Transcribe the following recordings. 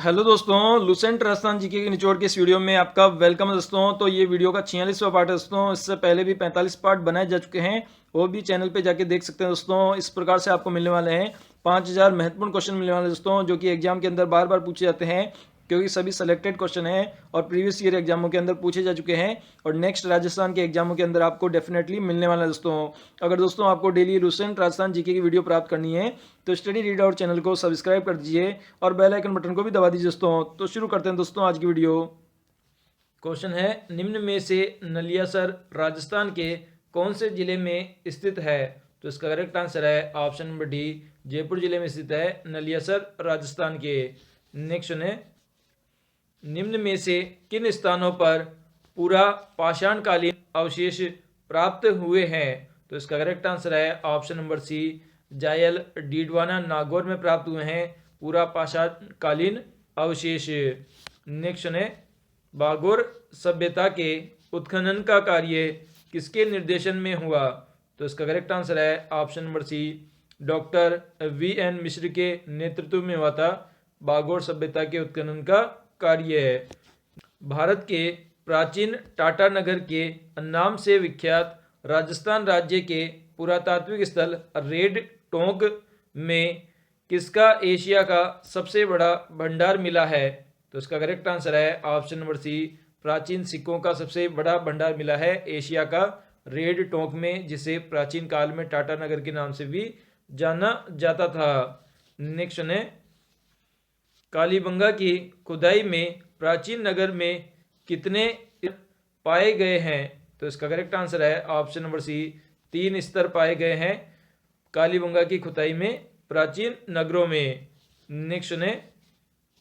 Hello दोस्तों, Lucent Rajasthan GK के निचोड़ के इस वीडियो में आपका वेलकम है दोस्तों। तो ये वीडियो का 46वां पार्ट है दोस्तों। इससे पहले भी 45 पार्ट बनाए जा चुके हैं, वो भी चैनल पे जाके देख सकते हैं दोस्तों। इस प्रकार से आपको मिलने वाले हैं 5000 महत्वपूर्ण क्वेश्चन मिलने वाले हैं दोस्तों, जो कि एग्जाम के अंदर बार बार पूछे जाते हैं, क्योंकि सभी सेलेक्टेड क्वेश्चन हैं और प्रीवियस ईयर एग्जामों के अंदर पूछे जा चुके हैं और नेक्स्ट राजस्थान के एग्जामों के अंदर आपको डेफिनेटली मिलने वाला है दोस्तों। अगर दोस्तों आपको डेली लुसेंट राजस्थान जीके की वीडियो प्राप्त करनी है तो स्टडी रीड आउट चैनल को सब्सक्राइब कर दीजिए और बेल आइकन बटन को भी दबा दीजिए दोस्तों। तो शुरू करते हैं दोस्तों आज की वीडियो। क्वेश्चन है, निम्न में से नलियासर राजस्थान के कौन से जिले में स्थित है? तो इसका करेक्ट आंसर है ऑप्शन नंबर डी, जयपुर जिले में स्थित है नलियासर राजस्थान के। नेक्स्ट है, निम्न में से किन स्थानों पर पूरा पाषाणकालीन अवशेष प्राप्त हुए हैं? तो इसका करेक्ट आंसर है ऑप्शन नंबर सी, जायल डीडवाना नागौर में प्राप्त हुए हैं पूरा पाषाणकालीन अवशेष। नेक्स्ट है, बागोर सभ्यता के उत्खनन का कार्य किसके निर्देशन में हुआ? तो इसका करेक्ट आंसर है ऑप्शन नंबर सी, डॉक्टर वी.एन. मिश्र के नेतृत्व में हुआ था बागोर सभ्यता के उत्खनन का कार्य है। भारत के प्राचीन टाटा नगर के नाम से विख्यात राजस्थान राज्य के पुरातात्विक स्थल रेड टोंक में किसका एशिया का सबसे बड़ा भंडार मिला है? तो इसका करेक्ट आंसर है ऑप्शन नंबर सी, प्राचीन सिक्कों का सबसे बड़ा भंडार मिला है एशिया का रेड टोंक में, जिसे प्राचीन काल में टाटा नगर के नाम से भी जाना जाता था। नेक्स्ट है, कालीबंगा की खुदाई में प्राचीन नगर में कितने पाए गए हैं? तो इसका करेक्ट आंसर है ऑप्शन नंबर सी, 3 स्तर पाए गए हैं कालीबंगा की खुदाई में प्राचीन नगरों में। नेक्स्ट है,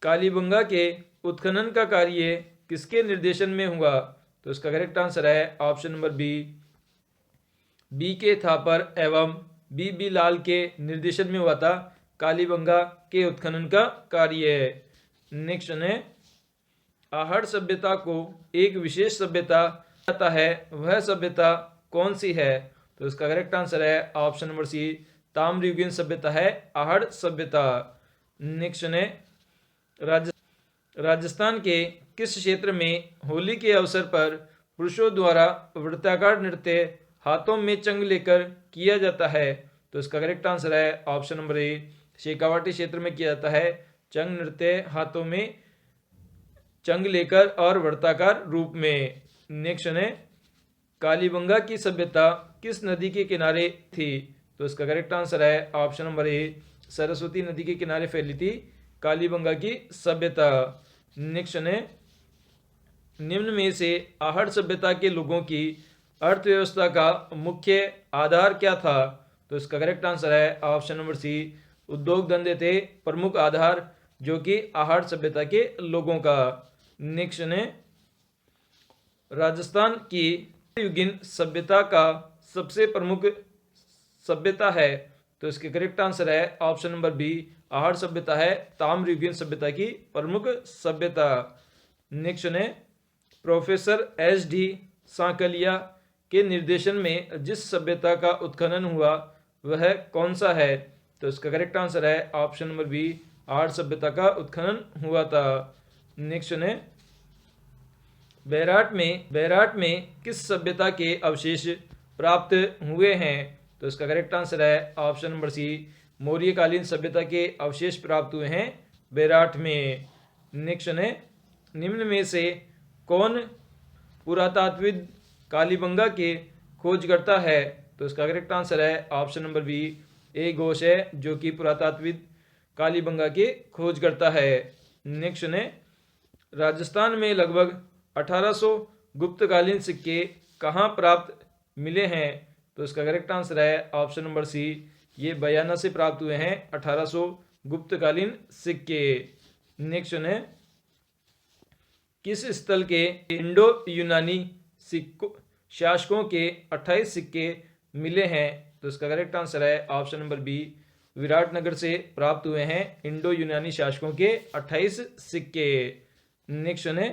कालीबंगा के उत्खनन का कार्य किसके निर्देशन में हुआ? तो इसका करेक्ट आंसर है ऑप्शन नंबर बी के थापर एवं बी लाल के निर्देशन में हुआ था कालीबंगा के उत्खनन का कार्य। नेक्स्ट है, आहड़ सभ्यता को एक विशेष सभ्यता कहता है, वह सभ्यता कौन सी है? तो इसका करेक्ट आंसर है ऑप्शन नंबर सी, ताम्रयुगीन सभ्यता है आहड़ सभ्यता। नेक्स्ट है, राजस्थान के किस क्षेत्र में होली के अवसर पर पुरुषों द्वारा वृत्ताकार नृत्य हाथों में चंग लेकर किया जाता है? तो इसका करेक्ट आंसर है ऑप्शन नंबर ए, शेखावाटी क्षेत्र में किया जाता है चंग नृत्य हाथों में चंग लेकर और वृत्ताकार रूप में। नेक्स्ट है, कालीबंगा की सभ्यता किस नदी के किनारे थी? तो इसका करेक्ट आंसर है ऑप्शन नंबर ए, सरस्वती नदी के किनारे फैली थी कालीबंगा की सभ्यता। नेक्स्ट है, निम्न में से आहड़ सभ्यता के लोगों की अर्थव्यवस्था का मुख्य आधार क्या था? तो इसका करेक्ट आंसर है ऑप्शन नंबर सी, उद्योग धंधे थे प्रमुख आधार जो कि आहड़ सभ्यता के लोगों का। नेक्स्ट है, राजस्थान की युगीन सभ्यता का सबसे प्रमुख सभ्यता है? तो इसके करेक्ट आंसर है ऑप्शन नंबर बी, आहड़ सभ्यता है ताम्रयुगीन सभ्यता की प्रमुख सभ्यता। नेक्स्ट है, प्रोफेसर एस.डी. सांकलिया के निर्देशन में जिस सभ्यता का उत्खनन हुआ वह कौन सा है? तो इसका करेक्ट आंसर है ऑप्शन नंबर बी, आहड़ सभ्यता का उत्खनन हुआ था। नेक्स्ट है, बैराट में किस सभ्यता के अवशेष प्राप्त हुए हैं? तो इसका करेक्ट आंसर है ऑप्शन नंबर सी, मौर्यकालीन सभ्यता के अवशेष प्राप्त हुए हैं बैराट में। नेक्स्ट है, निम्न में से कौन पुरातात्विद कालीबंगा के खोजकर्ता है? तो इसका करेक्ट आंसर है ऑप्शन नंबर बी, ए घोष है जो कि पुरातात्विद कालीबंगा के खोजकर्ता है। नेक्स्ट है, राजस्थान में लगभग 1800 गुप्तकालीन सिक्के कहाँ प्राप्त मिले हैं? तो इसका करेक्ट आंसर है ऑप्शन नंबर सी, ये बयाना से प्राप्त हुए हैं 1800 गुप्तकालीन सिक्के। नेक्स्ट है, किस स्थल के इंडो यूनानी शासकों के 28 सिक्के मिले हैं? तो इसका करेक्ट आंसर है ऑप्शन नंबर बी, विराटनगर से प्राप्त हुए हैं इंडो यूनानी शासकों के 28 सिक्के। नेक्स्ट है,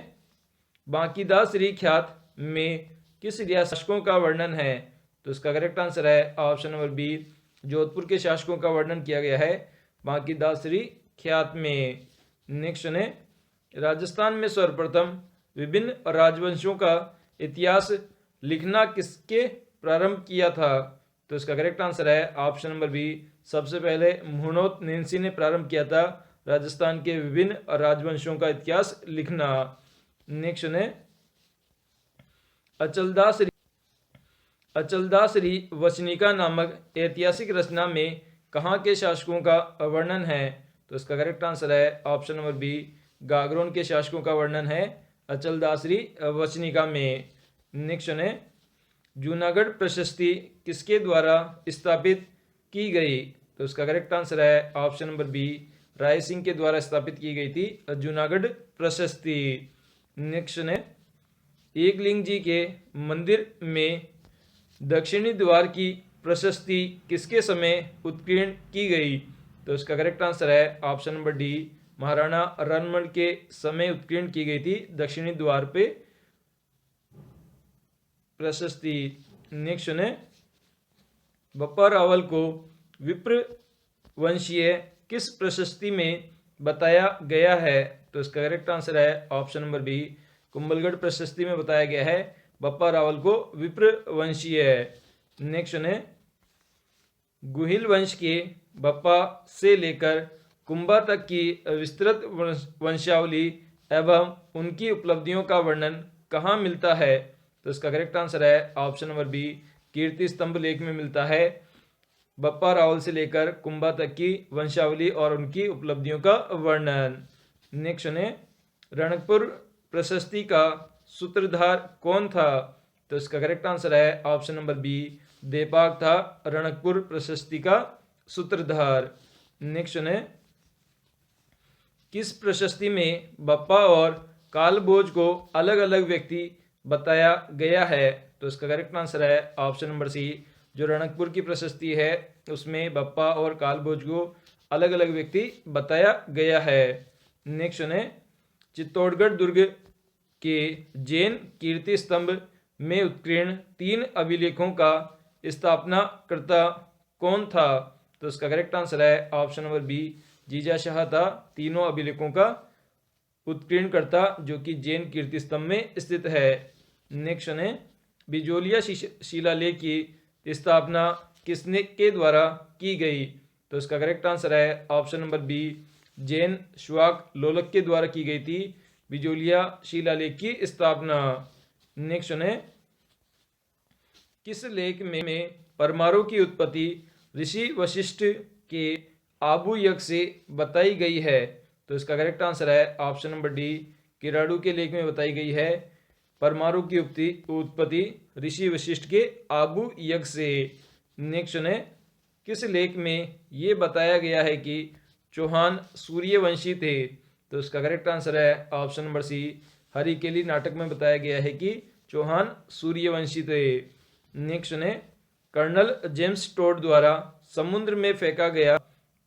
बांकीदासरी ख्यात में किस शासकों का वर्णन है? तो इसका करेक्ट आंसर है ऑप्शन नंबर बी, जोधपुर के शासकों का वर्णन किया गया है बांकीदासरी ख्यात में। नेक्स्ट सुने, राजस्थान में सर्वप्रथम विभिन्न राजवंशों का इतिहास लिखना किसके प्रारंभ किया था? तो इसका करेक्ट आंसर है ऑप्शन नंबर बी, सबसे पहले मुहूर्त नेंसी ने प्रारंभ किया था राजस्थान के विभिन्न राजवंशों का इतिहास लिखना। नेक्स्ट सुने, अचलदास वचनिका नामक ऐतिहासिक रचना में कहाँ के शासकों का वर्णन है? तो इसका करेक्ट आंसर है ऑप्शन नंबर बी, गागरोन के शासकों का वर्णन है अचलदासरी वचनिका में। नेक्स्ट सुने, जूनागढ़ प्रशस्ति किसके द्वारा स्थापित की गई? तो इसका करेक्ट आंसर है option number B, Rai Singh के द्वारा स्थापित की गई थी जूनागढ़ प्रशस्ति। नेक्स्ट सुने, एकलिंग जी के मंदिर में दक्षिणी द्वार की प्रशस्ति किसके समय उत्कीर्ण की गई? तो इसका करेक्ट आंसर है option number D, Maharana Ranmal के समय उत्कीर्ण की गई थी दक्षिणी द्वार पे प्रशस्ति। नेक्स्ट सुने, बप्पा रावल को विप्र वंशीय किस प्रशस्ति में बताया गया है? तो इसका करेक्ट आंसर है ऑप्शन नंबर बी, कुंभलगढ़ प्रशस्ति में बताया गया है बप्पा रावल को विप्र वंशीय। नेक्स्ट सुने, गुहिल वंश के बप्पा से लेकर कुंभा तक की विस्तृत वंशावली एवं उनकी उपलब्धियों का वर्णन कहाँ मिलता है? तो इसका करेक्ट आंसर है ऑप्शन नंबर बी, कीर्ति स्तंभ लेख में मिलता है बप्पा रावल से लेकर कुंभा तक की वंशावली और उनकी उपलब्धियों का वर्णन। नेक्स्ट सुने, रणकपुर प्रशस्ति का सूत्रधार कौन था? तो इसका करेक्ट आंसर है ऑप्शन नंबर बी, देपाक था रणकपुर प्रशस्ति का सूत्रधार। नेक्स्ट सुने, किस प्रशस्ति में बप्पा और कालभोज को अलग अलग व्यक्ति बताया गया है? तो इसका करेक्ट आंसर है ऑप्शन नंबर सी, जो रणकपुर की प्रशस्ति है उसमें बप्पा और कालभोज को अलग अलग व्यक्ति बताया गया है। नेक्स्ट सुने, चित्तौड़गढ़ दुर्ग के जैन कीर्ति स्तंभ में उत्कीर्ण 3 अभिलेखों का स्थापनाकर्ता कौन था? तो इसका करेक्ट आंसर है ऑप्शन नंबर बी, जीजा शाह था तीनों अभिलेखों का उत्कीर्णकर्ता जो कि जैन कीर्ति स्तंभ में स्थित है। नेक्स्ट सुने, बिजोलिया शिलालेख की स्थापना किसने के द्वारा की गई? तो इसका करेक्ट आंसर है ऑप्शन नंबर बी, जैन श्वाक लोलक के द्वारा की गई थी बिजोलिया शिलालेख की स्थापना। नेक्स्ट सुने, किस लेख में परमाणु की उत्पत्ति ऋषि वशिष्ठ के आबू यज्ञ से बताई गई है? तो इसका करेक्ट आंसर है ऑप्शन नंबर डी, किराड़ू के लेख में बताई गई है परमाणु की उत्पत्ति ऋषि वशिष्ठ के आबू यज्ञ से। नेक्स्ट सुने, किस लेख में ये बताया गया है कि चौहान सूर्यवंशी थे? तो इसका करेक्ट आंसर है ऑप्शन नंबर सी, हरिकेली नाटक में बताया गया है कि चौहान सूर्यवंशी थे। नेक्स्ट सुने, कर्नल जेम्स टोड द्वारा समुद्र में फेंका गया?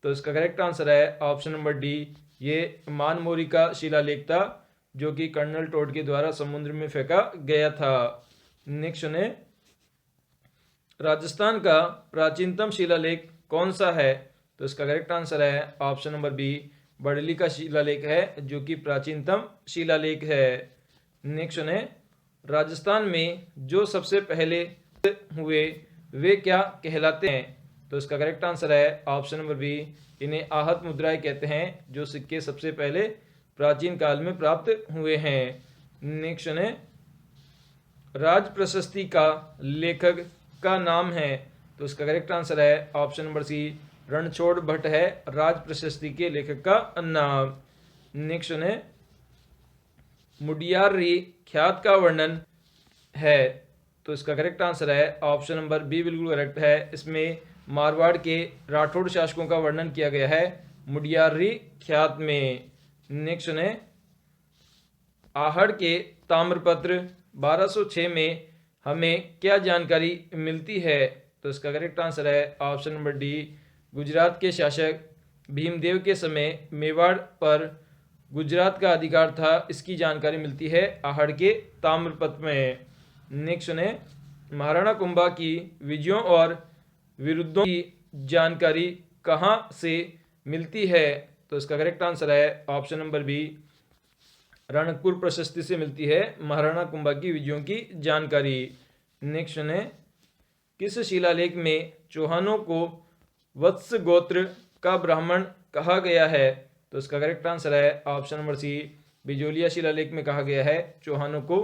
तो इसका करेक्ट आंसर है ऑप्शन नंबर डी, ये मानमोरी का शिलालेख था जो कि कर्नल टोड के द्वारा समुद्र में फेंका गया था। नेक्स्ट सुने, राजस्थान का प्राचीनतम शिलालेख कौन सा है? तो इसका करेक्ट आंसर है ऑप्शन नंबर बी, बड़ली का शिलालेख है जो कि प्राचीनतम शिलालेख है। नेक्स्ट सुने, राजस्थान में जो सबसे पहले हुए वे क्या कहलाते हैं? तो इसका करेक्ट आंसर है ऑप्शन नंबर बी, इन्हें आहत मुद्राएं कहते हैं जो सिक्के सबसे पहले प्राचीन काल में प्राप्त हुए हैं। नेक्स्ट सुने, राज प्रशस्ति का लेखक का नाम है? तो इसका करेक्ट आंसर है option number C, Ranchhod Bhatt है राज प्रशस्ति के लेखक का नाम। नेक्स्ट सुने, मुडियार री ख्यात का वर्णन है? तो इसका करेक्ट आंसर है ऑप्शन नंबर बी बिल्कुल करेक्ट है, इसमें मारवाड़ के राठौड़ शासकों का वर्णन किया गया है मुडियारी ख्यात में। नेक्स्ट सुने, आहड़ के ताम्रपत्र 1206 में हमें क्या जानकारी मिलती है? तो इसका करेक्ट आंसर है ऑप्शन नंबर डी, गुजरात के शासक भीमदेव के समय मेवाड़ पर गुजरात का अधिकार था, इसकी जानकारी मिलती है आहड़ के ताम्रपत्र में। नेक्स्ट सुने, महाराणा कुंभा की विजयों और विरुद्धों की जानकारी कहाँ से मिलती है? तो इसका करेक्ट आंसर है ऑप्शन नंबर बी, रणकपुर प्रशस्ति से मिलती है महाराणा कुंभा की विजयों की जानकारी। नेक्स्ट है, किस शिलालेख में चौहानों को वत्स गोत्र का ब्राह्मण कहा गया है? तो इसका करेक्ट आंसर है ऑप्शन नंबर सी, बिजोलिया शिलालेख में कहा गया है चौहानों को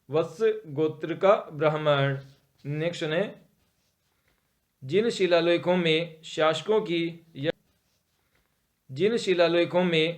वत्स गोत्र का ब्राह्मण। नेक्स्ट है, जिन शिलालेखों में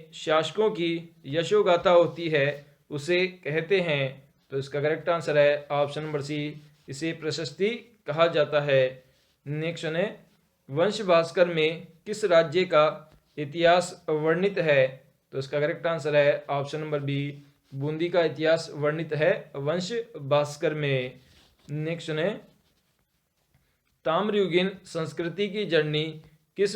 शासकों की यशोगाथा होती है उसे कहते हैं? तो इसका करेक्ट आंसर है ऑप्शन नंबर सी, इसे प्रशस्ति कहा जाता है। नेक्स्ट है, वंश भास्कर में किस राज्य का इतिहास वर्णित है? तो इसका करेक्ट आंसर है ऑप्शन नंबर बी, बूंदी का इतिहास वर्णित है वंश भास्कर में। नेक्स्ट है, ताम्रयुगीन संस्कृति की जननी किस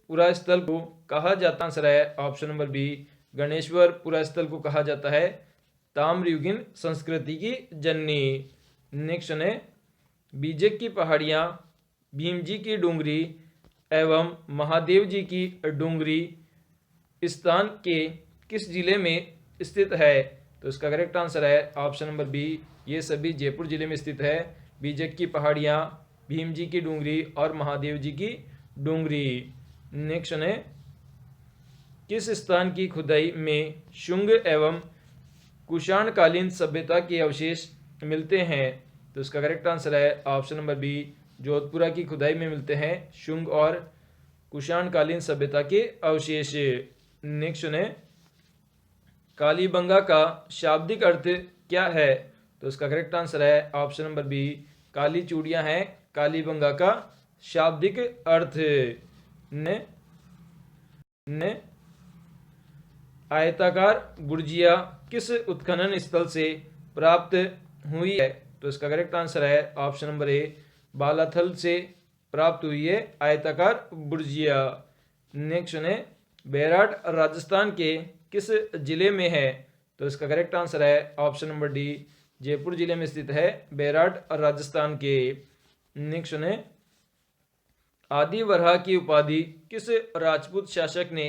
पुरास्थल को कहा जाता? आंसर है ऑप्शन नंबर बी, गणेश्वर पुरास्थल को कहा जाता है ताम्रयुगीन संस्कृति की जननी। नेक्स्ट है, बीजक की पहाड़ियाँ, भीम जी की डूंगरी एवं महादेव जी की डूंगरी स्थान के किस जिले में स्थित है? तो इसका करेक्ट आंसर है ऑप्शन नंबर बी, ये सभी जयपुर जिले में स्थित है। बीजक की पहाड़ियाँ, भीम जी की डूंगरी और महादेव जी की डूंगरी। नेक्स्ट है, किस स्थान की खुदाई में शुंग एवं कुषाणकालीन सभ्यता के अवशेष मिलते हैं? तो इसका करेक्ट आंसर है ऑप्शन नंबर बी, जोधपुरा की खुदाई में मिलते हैं शुंग और कुषाणकालीन सभ्यता के अवशेष। नेक्स्ट है, कालीबंगा का शाब्दिक अर्थ क्या है? तो इसका करेक्ट आंसर है ऑप्शन नंबर बी, काली चूड़ियां हैं कालीबंगा का शाब्दिक अर्थ। ने आयताकार गुर्जिया किस उत्खनन स्थल से प्राप्त हुई है? तो इसका करेक्ट आंसर है ऑप्शन नंबर ए, बालाथल से प्राप्त हुई है आयताकार बुर्जिया। नेक्स्ट है, बैराट राजस्थान के किस जिले में है? तो इसका करेक्ट आंसर है ऑप्शन नंबर डी, जयपुर जिले में स्थित है बैराट राजस्थान के। नेक्स्ट है, आदि वराह की उपाधि किस राजपूत शासक ने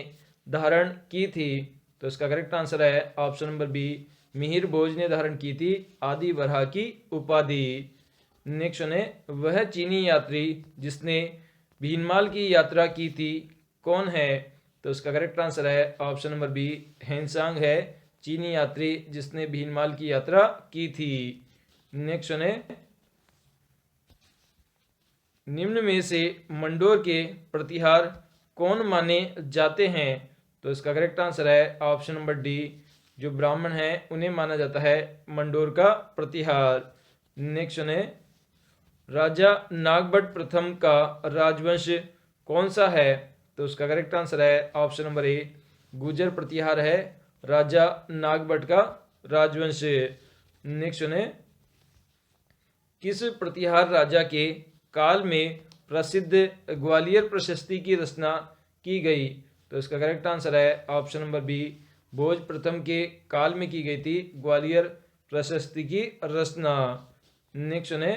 धारण की थी? तो इसका करेक्ट आंसर है ऑप्शन नंबर बी, मिहिर भोज ने धारण की थी आदि वराह की उपाधि। नेक्स्ट है, वह चीनी यात्री जिसने भीनमाल की यात्रा की थी कौन है? तो इसका करेक्ट आंसर है ऑप्शन नंबर बी, हेनसांग है चीनी यात्री जिसने भीनमाल की यात्रा की थी। नेक्स्ट है, निम्न में से मंडोर के प्रतिहार कौन माने जाते हैं? तो इसका करेक्ट आंसर है ऑप्शन नंबर डी, जो ब्राह्मण हैं उन्हें माना जाता है मंडोर का प्रतिहार। नेक्स्ट है, राजा नागभट्ट प्रथम का राजवंश कौन सा है? तो उसका करेक्ट आंसर है ऑप्शन नंबर ए, गुर्जर प्रतिहार है राजा नागभट्ट का राजवंश। नेक्स्ट है, किस प्रतिहार राजा के काल में प्रसिद्ध ग्वालियर प्रशस्ति की रचना की गई? तो इसका करेक्ट आंसर है ऑप्शन नंबर बी, भोज प्रथम के काल में की गई थी ग्वालियर प्रशस्ति की रचना। नेक्स्ट है,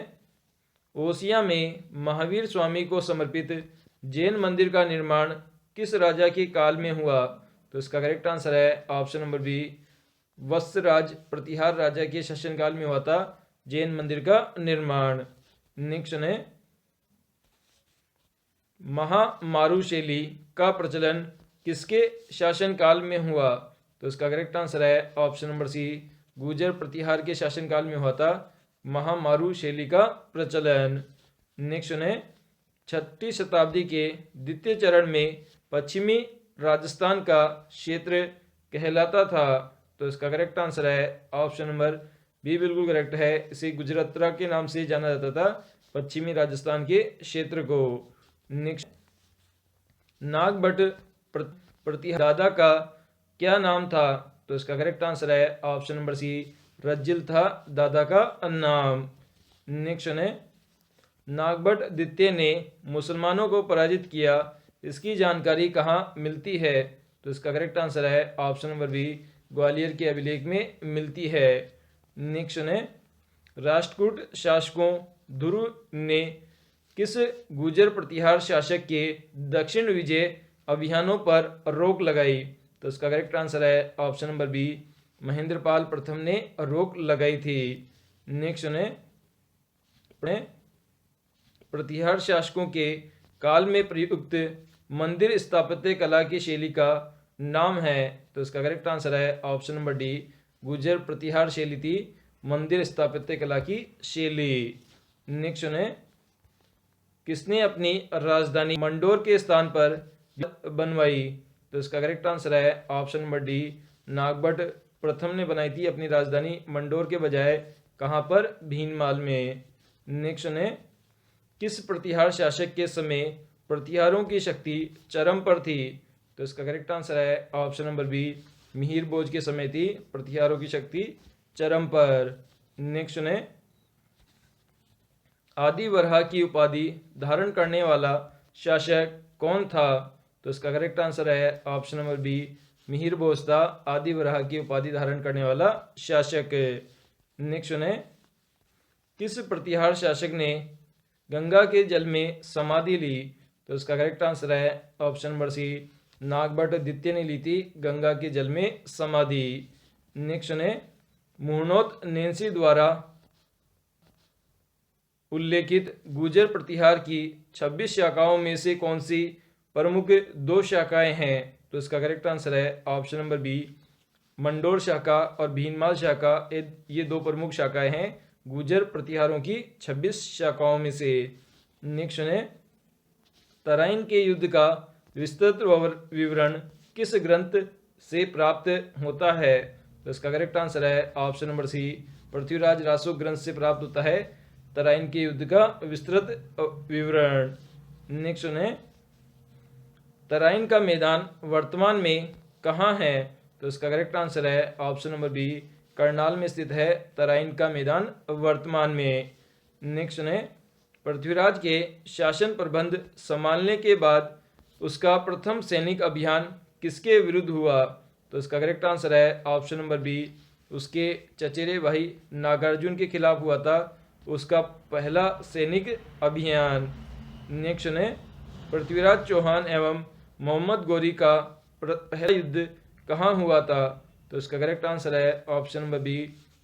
ओसिया में महावीर स्वामी को समर्पित जैन मंदिर का निर्माण किस राजा के काल में हुआ? तो इसका करेक्ट आंसर है ऑप्शन नंबर बी, वत्सराज प्रतिहार राजा के शासनकाल में हुआ था जैन मंदिर का निर्माण। नेक्स्ट है, महामारू शैली का प्रचलन किसके शासनकाल में हुआ? तो इसका करेक्ट आंसर है ऑप्शन नंबर सी, गुर्जर प्रतिहार के शासनकाल में हुआ था महामारू शैली का प्रचलन। नेक्स्ट है, 6वीं शताब्दी के द्वितीय चरण में पश्चिमी राजस्थान का क्षेत्र कहलाता था। तो इसका करेक्ट आंसर है ऑप्शन नंबर बी, बिल्कुल करेक्ट है, इसे गुजरातरा के नाम से जाना जाता था पश्चिमी राजस्थान के क्षेत्र को। नेक्स्ट, नागभट्ट प्रतिहार दादा का क्या नाम था? तो इसका करेक्ट आंसर है ऑप्शन नंबर सी, रज्जिल था दादा का नाम। नेक्स्ट है, नागभट्ट द्वितीय ने मुसलमानों को पराजित किया, इसकी जानकारी कहाँ मिलती है? तो इसका करेक्ट आंसर है ऑप्शन नंबर बी, ग्वालियर के अभिलेख में मिलती है। नेक्स्ट है, राष्ट्रकूट शासकों ध्रुव ने किस गुर्जर प्रतिहार शासक के दक्षिण विजय अभियानों पर रोक लगाई? तो इसका करेक्ट आंसर है ऑप्शन नंबर बी, महेंद्रपाल प्रथम ने रोक लगाई थी। नेक्स्ट ने प्रतिहार शासकों के काल में प्रयुक्त मंदिर स्थापत्य कला की शैली का नाम है? तो इसका करेक्ट आंसर है ऑप्शन नंबर डी, गुर्जर प्रतिहार शैली थी मंदिर स्थापत्य कला की शैली। नेक्स्ट है, किसने अपनी राजधानी मंडोर के स्थान पर बनवाई? तो इसका करेक्ट आंसर है ऑप्शन नंबर डी, नागभट्ट प्रथम ने बनाई थी अपनी राजधानी मंडोर के बजाय कहां पर? भीनमाल में। नेक्स्ट है, किस प्रतिहार शासक के समय प्रतिहारों की शक्ति चरम पर थी? तो इसका करेक्ट आंसर है ऑप्शन नंबर बी, मिहिर भोज के समय थी प्रतिहारों की शक्ति चरम पर। नेक्स्ट है, आदि वराह की उपाधि धारण करने वाला शासक कौन था? तो इसका करेक्ट आंसर है ऑप्शन नंबर बी, मिहिर भोज था आदि वराह की उपाधि धारण करने वाला शासक। नेक्स्ट है, किस प्रतिहार शासक ने गंगा के जल में समाधि ली? तो इसका करेक्ट आंसर है ऑप्शन नंबर सी, नागभट्ट द्वितीय ने ली थी गंगा के जल में समाधि। नेक्स्ट है, मुहनोत नैंसी द्वारा उल्लेखित गुर्जर प्रतिहार की 26 शाखाओं में से कौन सी प्रमुख 2 शाखाएं हैं? तो इसका करेक्ट आंसर है ऑप्शन नंबर बी, मंडोर शाखा और भीनमाल शाखा, ये 2 प्रमुख शाखाएं हैं गुर्जर प्रतिहारों की 26 शाखाओं में से। नेक्स्ट है, तराइन के युद्ध का विस्तृत विवरण किस ग्रंथ से प्राप्त होता है? तो इसका करेक्ट आंसर है option number C, Prithviraj Raso ग्रंथ से प्राप्त होता है तराइन के युद्ध का विस्तृत विवरण। नेक्स्ट है, तराइन का मैदान वर्तमान में कहाँ है? तो इसका करेक्ट आंसर है ऑप्शन नंबर बी, करनाल में स्थित है तराइन का मैदान वर्तमान में। नेक्स्ट है, पृथ्वीराज के शासन प्रबंध संभालने के बाद उसका प्रथम सैनिक अभियान किसके विरुद्ध हुआ? तो इसका करेक्ट आंसर है ऑप्शन नंबर बी, उसके चचेरे भाई नागार्जुन के खिलाफ हुआ था उसका पहला सैनिक अभियान। नेक्स्ट है, पृथ्वीराज चौहान एवं मोहम्मद गौरी का पहला युद्ध कहाँ हुआ था? तो इसका करेक्ट आंसर है ऑप्शन नंबर बी,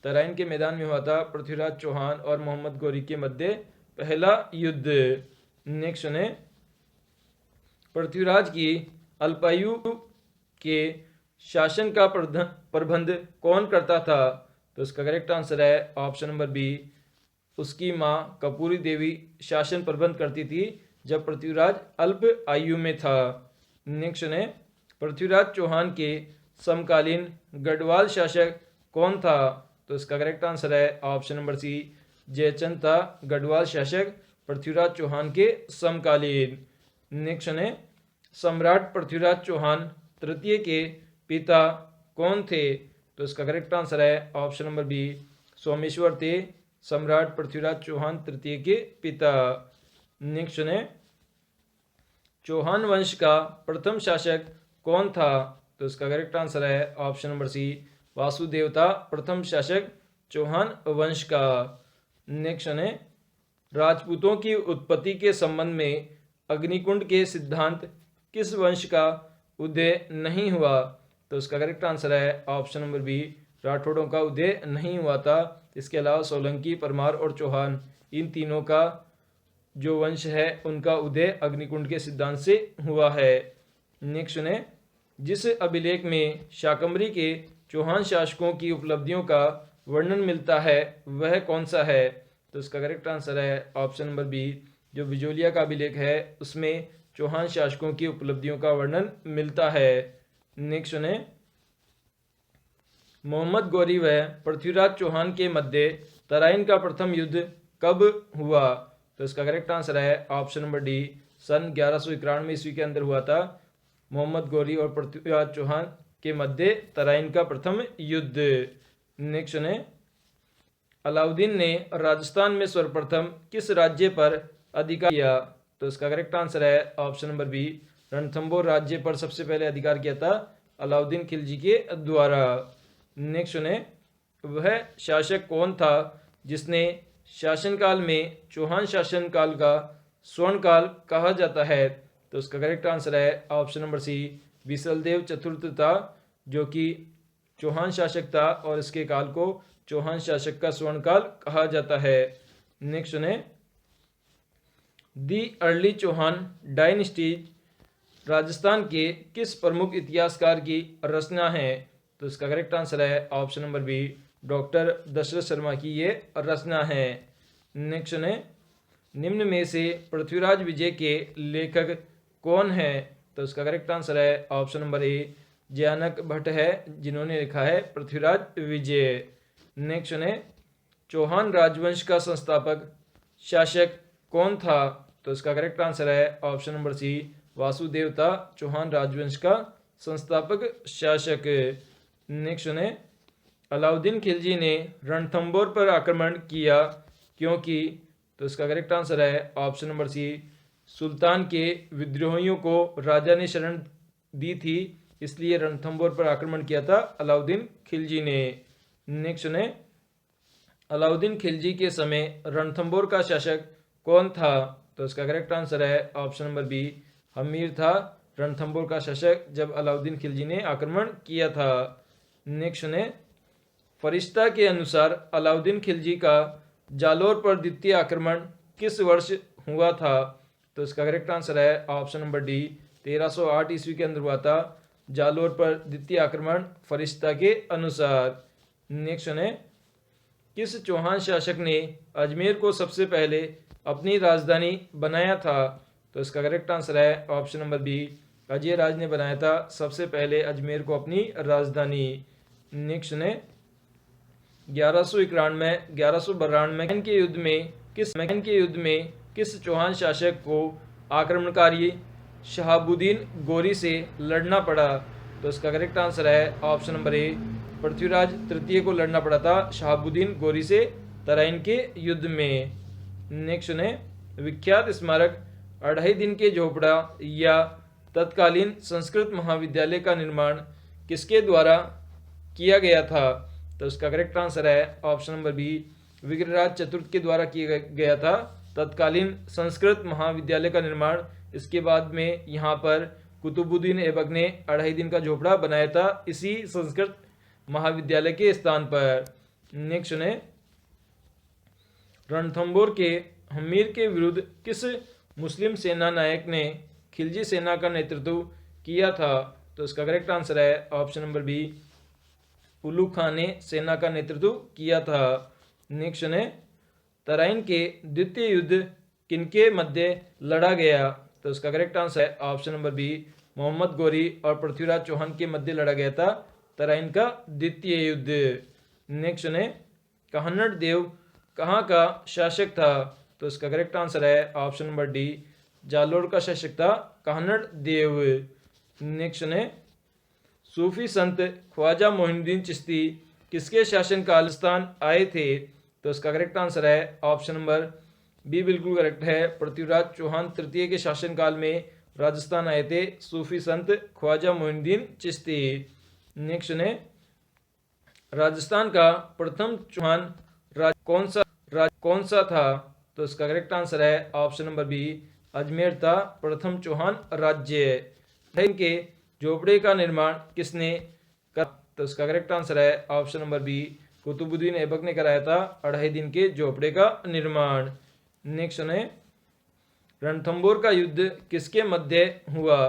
तराइन के मैदान में हुआ था पृथ्वीराज चौहान और मोहम्मद गौरी के मध्य पहला युद्ध। नेक्स्ट है, पृथ्वीराज की अल्पायु के शासन का प्रबंध कौन करता था? तो इसका करेक्ट आंसर है ऑप्शन नंबर बी, उसकी मां कपूरी देवी शासन प्रबंध करती थी जब पृथ्वीराज अल्प आयु में था। नेक्स्ट है, पृथ्वीराज चौहान के समकालीन गढ़वाल शासक कौन था? तो इसका करेक्ट आंसर है ऑप्शन नंबर सी, जयचंद था गढ़वाल शासक पृथ्वीराज चौहान के समकालीन। नेक्स्ट है, सम्राट पृथ्वीराज चौहान तृतीय के पिता कौन थे? तो इसका करेक्ट आंसर है ऑप्शन नंबर बी, सोमेश्वर थे सम्राट पृथ्वीराज चौहान तृतीय के पिता। नेक्स्ट है, चौहान वंश का प्रथम शासक कौन था? तो इसका करेक्ट आंसर है ऑप्शन नंबर सी, वासुदेव था प्रथम शासक चौहान वंश का। नेक्स्ट है, राजपूतों की उत्पत्ति के संबंध में अग्निकुंड के सिद्धांत किस वंश का उदय नहीं हुआ? तो इसका करेक्ट आंसर है ऑप्शन नंबर बी, राठौड़ों का उदय नहीं हुआ था। इसके अलावा सोलंकी, परमार और चौहान, इन तीनों का जो वंश है उनका उदय अग्निकुंड के सिद्धांत से हुआ है। नेक्स्ट है, जिस अभिलेख में शाकंभरी के चौहान शासकों की उपलब्धियों का वर्णन मिलता है वह कौन सा है? तो इसका करेक्ट आंसर है ऑप्शन नंबर बी, जो बिजोलिया का अभिलेख है उसमें चौहान शासकों की उपलब्धियों का वर्णन मिलता है। नेक्स्ट है, मोहम्मद गौरी व पृथ्वीराज चौहान के मध्य तराइन का प्रथम युद्ध कब हुआ? तो इसका करेक्ट आंसर है ऑप्शन नंबर डी, सन 1191 ईस्वी के अंदर हुआ था मोहम्मद गौरी और पृथ्वीराज चौहान के मध्य तराइन का प्रथम युद्ध। नेक्स्ट है, अलाउद्दीन ने राजस्थान में सर्वप्रथम किस राज्य पर अधिकार किया? तो इसका करेक्ट आंसर है ऑप्शन नंबर बी, रणथंबोर राज्य पर सबसे पहले अधिकार किया था अलाउद्दीन खिलजी के द्वारा। नेक्स्ट है, वह शासक कौन था जिसने शासनकाल में चौहान शासनकाल का स्वर्णकाल कहा जाता है? तो उसका करेक्ट आंसर है ऑप्शन नंबर सी, विसलदेव चतुर्थ था, जो कि चौहान शासक था और इसके काल को चौहान शासक का स्वर्ण काल कहा जाता है। नेक्स्ट सुने, the early Chauhan dynasty Rajasthan के किस प्रमुख इतिहासकार की रचना है? तो इसका करेक्ट आंसर है option number B, doctor Dasharath Sharma की ये रचना है। नेक्स्ट है, निम्न में से पृथ्वीराज विजय के लेखक कौन है? तो इसका करेक्ट आंसर है option number A, Jayanaka Bhatt है, जिन्होंने लिखा है पृथ्वीराज विजय। नेक्स्ट है, चौहान राजवंश का संस्थापक शासक कौन था? तो इसका करेक्ट आंसर है ऑप्शन नंबर सी, वासुदेव था चौहान राजवंश का संस्थापक शासक। नेक्स्ट है, अलाउद्दीन खिलजी ने रणथंबोर पर आक्रमण किया क्योंकि? तो इसका करेक्ट आंसर है ऑप्शन नंबर सी, सुल्तान के विद्रोहियों को राजा ने शरण दी थी, इसलिए रणथंबोर पर आक्रमण किया था अलाउद्दीन खिलजी ने। नेक्स्ट है, अलाउद्दीन खिलजी के समय रणथंबोर का शासक कौन था? तो इसका करेक्ट आंसर है ऑप्शन नंबर बी, हमीर था रणथंबोर का शासक जब अलाउद्दीन खिलजी ने आक्रमण किया था। नेक्स्ट है, फरिश्ता के अनुसार अलाउद्दीन खिलजी का जालोर पर द्वितीय आक्रमण किस वर्ष हुआ था? तो इसका करेक्ट आंसर है ऑप्शन नंबर डी, 1308 ईस्वी के अंदर हुआ था जालोर पर द्वितीय आक्रमण फरिश्ता के अनुसार। नेक्स्ट है, किस चौहान शासक ने अजमेर को सबसे पहले अपनी राजधानी बनाया था? तो इसका करेक्ट आंसर है ऑप्शन नंबर बी, अजय राज ने बनाया था सबसे पहले अजमेर को अपनी राजधानी। नेक्स्ट ने 1191 के युद्ध में किस चौहान शासक को आक्रमणकारी शहाबुद्दीन गोरी से लड़ना पड़ा? तो इसका करेक्ट आंसर है ऑप्शन नंबर ए, पृथ्वीराज तृतीय को लड़ना पड़ा था शहाबुद्दीन गोरी से तराइन के युद्ध में। नेक्स्ट ने विख्यात स्मारक 2.5 दिन के झोपड़ा या तत्कालीन संस्कृत महाविद्यालय का निर्माण किसके द्वारा किया गया था? तो इसका करेक्ट आंसर है ऑप्शन नंबर बी, विग्रहराज चतुर्थ के द्वारा किया गया था तत्कालीन संस्कृत महाविद्यालय का निर्माण। इसके बाद में यहाँ पर कुतुबुद्दीन ऐबक ने 2.5 दिन का झोपड़ा बनाया था इसी संस्कृत महाविद्यालय के स्थान पर। नेक्स्ट है, रणथंबोर के हमीर के विरुद्ध किस मुस्लिम सेना नायक ने खिलजी सेना का नेतृत्व किया था? तो इसका करेक्ट आंसर है ऑप्शन नंबर बी, उल्लू खान ने सेना का नेतृत्व किया था। नेक्स्ट है, तराइन के द्वितीय युद्ध किनके मध्य लड़ा गया? तो इसका करेक्ट आंसर है option number B, Mohammad Ghori और पृथ्वीराज चौहान के मध्य लड़ा गया था तराइन का द्वितीय युद्ध। नेक्स्ट है, काहनड़ देव कहाँ का शासक था? तो इसका करेक्ट आंसर है ऑप्शन नंबर डी, जालोर का शासक था काहनड़ देव। नेक्स्ट है, सूफी संत ख्वाजा मोइनुद्दीन चिश्ती किसके शासन काल राजस्थान आए थे? तो इसका करेक्ट आंसर है ऑप्शन नंबर बी, बिल्कुल करेक्ट है, पृथ्वीराज चौहान तृतीय के शासन काल में राजस्थान आए थे सूफी संत ख्वाजा मोइनुद्दीन चिश्ती। नेक्स्ट है, राजस्थान का प्रथम चौहान कौन सा था? तो इसका करेक्ट आंसर है ऑप्शन नंबर बी, अजमेर था प्रथम चौहान राज्य। इनके झोपड़े का निर्माण किसने करा? तो इसका करेक्ट आंसर है option number B, Qutubuddin Aibak ने कराया था 2.5 दिन के झोपड़े का निर्माण। नेक्स्ट है, रणथंबोर का युद्ध किसके मध्य हुआ?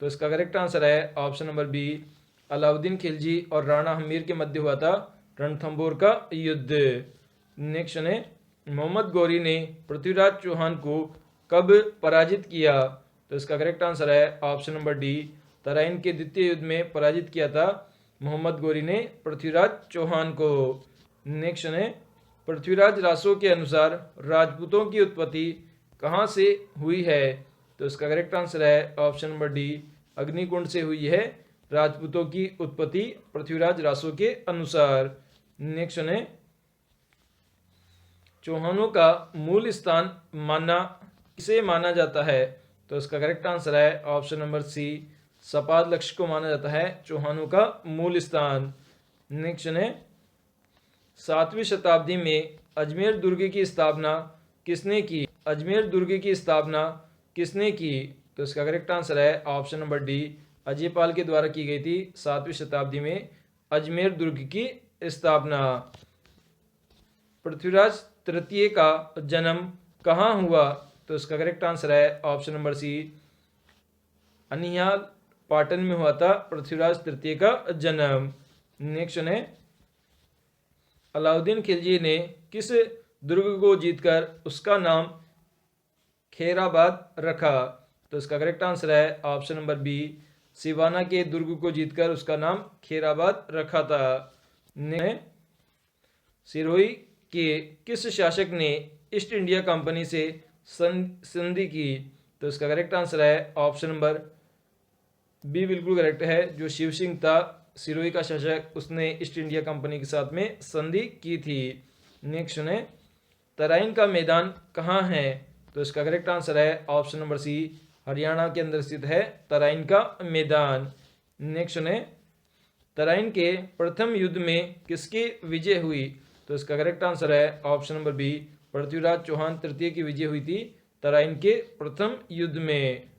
तो इसका करेक्ट आंसर है option number B, Alauddin Khilji और राणा हमीर के मध्य हुआ था रणथंबोर का युद्ध। नेक्स्ट है, मोहम्मद गोरी ने पृथ्वीराज चौहान को कब पराजित किया? तो इसका करेक्ट आंसर है ऑप्शन नंबर डी, तराइन के द्वितीय युद्ध में पराजित किया था मोहम्मद गोरी ने पृथ्वीराज चौहान को। नेक्स्ट है, पृथ्वीराज रासो के अनुसार राजपूतों की उत्पत्ति कहाँ से हुई है? तो इसका करेक्ट आंसर है ऑप्शन नंबर डी, अग्निकुंड से हुई है राजपूतों की उत्पत्ति पृथ्वीराज रासो के अनुसार। नेक्स्ट है, चौहानों का मूल स्थान किसे माना जाता है? तो इसका करेक्ट आंसर है ऑप्शन नंबर सी, सपाद लक्ष्य को माना जाता है चौहानों का मूल स्थान। नेक्स्ट है, 7वीं शताब्दी में अजमेर दुर्ग की स्थापना किसने की? अजमेर दुर्ग की स्थापना किसने की? तो इसका करेक्ट आंसर है ऑप्शन नंबर डी, अजयपाल के द्वारा की गई थी 7वीं शताब्दी में अजमेर दुर्ग की स्थापना। पृथ्वीराज तृतीय का जन्म कहाँ हुआ? तो इसका करेक्ट आंसर है ऑप्शन नंबर सी, अनिहाल पाटन में हुआ था पृथ्वीराज तृतीय का जन्म। नेक्स्ट है, अलाउद्दीन खिलजी ने किस दुर्ग को जीतकर उसका नाम खैराबाद रखा? तो इसका करेक्ट आंसर है ऑप्शन नंबर बी, सिवाना के दुर्ग को जीतकर उसका नाम खैराबाद रखा था। सिरोही के किस शासक ने ईस्ट इंडिया कंपनी से संधि की? तो इसका करेक्ट आंसर है ऑप्शन नंबर बी बिल्कुल करेक्ट है। जो शिव सिंह था सिरोही का शासक, उसने ईस्ट इंडिया कंपनी के साथ में संधि की थी। नेक्स्ट है, तराइन का मैदान कहाँ है? तो इसका करेक्ट आंसर है ऑप्शन नंबर सी, हरियाणा के अंदर स्थित है तराइन का मैदान। नेक्स्ट है, तराइन के प्रथम युद्ध में किसकी विजय हुई? तो इसका करेक्ट आंसर है option number B, Prithviraj Chauhan तृतीय की विजय हुई थी तराइन के प्रथम युद्ध में।